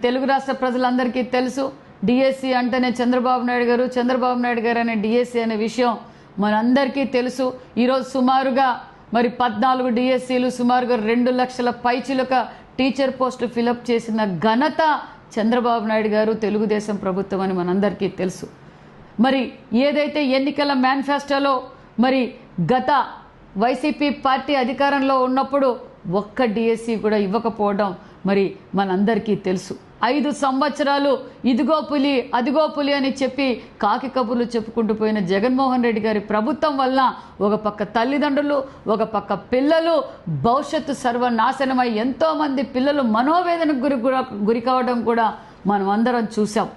తెలుగు రాష్ట్ర ప్రజలందరికీ తెలుసు డిఎస్సి అంటేనే చంద్రబాబు నాయుడు గారు అనే డిఎస్సి అనే విషయం మనందరికీ తెలుసు। ఈరోజు సుమారుగా మరి 14 డిఎస్సీలు సుమారుగా 2 లక్షల పైచిలుక టీచర్ పోస్టులు ఫిలప్ చేసిన ఘనత చంద్రబాబు నాయుడు గారు తెలుగుదేశం ప్రభుత్వం అని మనందరికీ తెలుసు। మరి ఏదైతే ఎన్నికల మేనిఫెస్టోలో మరి గత వైసీపీ పార్టీ అధికారంలో ఉన్నప్పుడు ఒక్క డిఎస్సి కూడా ఇవ్వకపోవడం మరి మనందరికీ తెలుసు। 5 సంవత్సరాలు ఇదిగో పులి అదిగో పులి అని చెప్పి కాకి కబుర్లు చెప్పుకుంటూ పోయిన జగన్మోహన్ రెడ్డి గారి ప్రభుత్వం వల్ల ఒక పక్క తల్లిదండ్రులు ఒక పక్క పిల్లలు భవిష్యత్తు సర్వనాశనమై ఎంతోమంది పిల్లలు మనోవేదనకు గురి కావడం కూడా మనం అందరం చూసాం।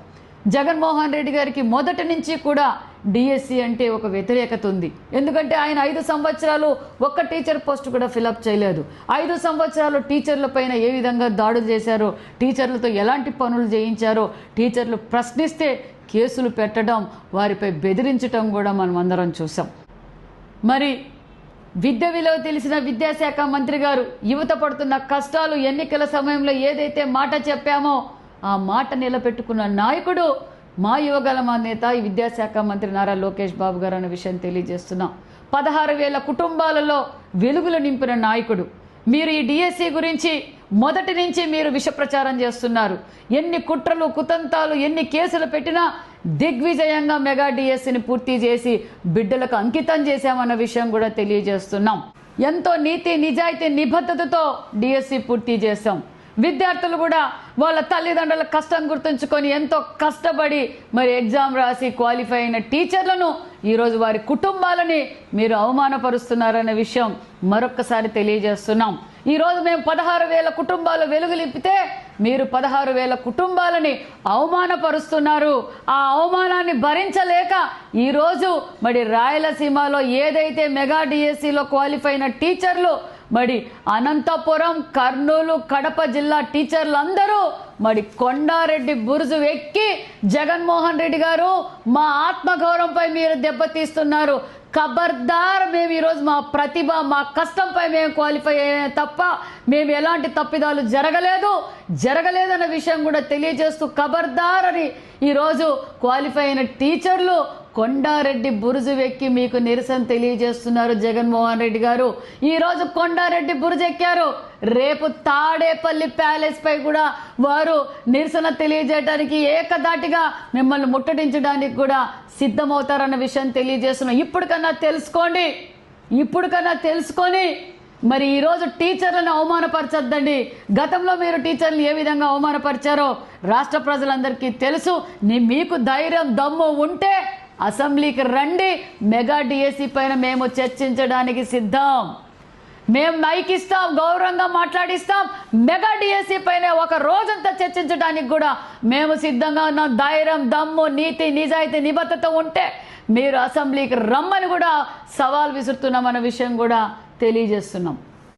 జగన్మోహన్ రెడ్డి గారికి మొదటి నుంచి కూడా డిఎస్సి అంటే ఒక వ్యతిరేకత ఉంది। ఎందుకంటే ఆయన 5 సంవత్సరాలు ఒక్క టీచర్ పోస్ట్ కూడా ఫిలప్ చేయలేదు। 5 సంవత్సరాలు టీచర్ల పైన ఏ విధంగా దాడులు చేశారో, టీచర్లతో ఎలాంటి పనులు చేయించారో, టీచర్లు ప్రశ్నిస్తే కేసులు పెట్టడం, వారిపై బెదిరించడం కూడా మనం అందరం చూసాం। మరి విద్య విలువ తెలిసిన విద్యాశాఖ మంత్రి గారు యువత పడుతున్న కష్టాలు ఎన్నికల సమయంలో ఏదైతే మాట చెప్పామో ఆ మాట నిలబెట్టుకున్న నాయకుడు మా యువగళమ నేత ఈ విద్యాశాఖ మంత్రి నారా లోకేష్ బాబు గారు అనే విషయం తెలియజేస్తున్నాం। 16,000 కుటుంబాలలో వెలుగులు నింపిన నాయకుడు మీరు ఈ డిఎస్సి గురించి మొదటి నుంచి మీరు విష ప్రచారం చేస్తున్నారు। ఎన్ని కుట్రలు కుతంత్రాలు ఎన్ని కేసులు పెట్టినా దిగ్విజయంగా మెగా డిఎస్సిని పూర్తి చేసి బిడ్డలకు అంకితం చేశామన్న విషయం కూడా తెలియజేస్తున్నాం। ఎంతో నీతి నిజాయితీ నిబద్ధతతో డిఎస్సి పూర్తి చేశాం। విద్యార్థులు కూడా వాళ్ళ తల్లిదండ్రుల కష్టం గుర్తుంచుకొని ఎంతో కష్టపడి మరి ఎగ్జామ్ రాసి క్వాలిఫై అయిన టీచర్లను ఈరోజు వారి కుటుంబాలని మీరు అవమానపరుస్తున్నారనే విషయం మరొక్కసారి తెలియజేస్తున్నాం। ఈరోజు మేము 16,000 కుటుంబాలు వెలుగులిప్పితే మీరు 16,000 కుటుంబాలని అవమానపరుస్తున్నారు। ఆ అవమానాన్ని భరించలేక ఈరోజు మరి రాయలసీమలో ఏదైతే మెగా డిఎస్సిలో క్వాలిఫై అయిన టీచర్లు మరి అనంతపురం కర్నూలు కడప జిల్లా టీచర్లందరూ మరి కొండారెడ్డి బురుజు ఎక్కి జగన్మోహన్ రెడ్డి గారు మా ఆత్మగౌరవంపై మీరు దెబ్బతీస్తున్నారు, ఖబర్దార్ మేము ఈరోజు మా ప్రతిభ మా కష్టంపై మేము క్వాలిఫై అయ్యే తప్ప మేము ఎలాంటి తప్పిదాలు జరగలేదన్న విషయం కూడా తెలియజేస్తూ ఖబర్దార్ అని ఈరోజు క్వాలిఫై అయిన టీచర్లు కొండారెడ్డి బురుజు ఎక్కి మీకు నిరసన తెలియజేస్తున్నారు। జగన్మోహన్ రెడ్డి గారు ఈరోజు కొండారెడ్డి బురుజు ఎక్కారు, రేపు తాడేపల్లి ప్యాలెస్ పై కూడా వారు నిరసన తెలియజేయడానికి ఏకదాటిగా మిమ్మల్ని ముట్టడించడానికి కూడా సిద్ధమవుతారన్న విషయం తెలియజేస్తున్నాం। ఇప్పటికన్నా తెలుసుకొని మరి ఈరోజు టీచర్లను అవమానపరచొద్దండి। గతంలో మీరు టీచర్లు ఏ విధంగా అవమానపరిచారో రాష్ట్ర ప్రజలందరికీ తెలుసు। మీకు ధైర్యం దమ్ము ఉంటే అసెంబ్లీకి రండి, మెగా డిఎస్సి పైన మేము చర్చించడానికి సిద్ధం। మేము మైక్ ఇస్తాం, గౌరవంగా మాట్లాడిస్తాం। మెగా డిఎస్సి పైన ఒక రోజంతా చర్చించడానికి కూడా మేము సిద్ధంగా ఉన్నాం। ధైర్యం దమ్ము నీతి నిజాయితీ నిబద్ధత ఉంటే మీరు అసెంబ్లీకి రమ్మని కూడా సవాల్ విసురుతున్నామన్న విషయం కూడా తెలియజేస్తున్నాం।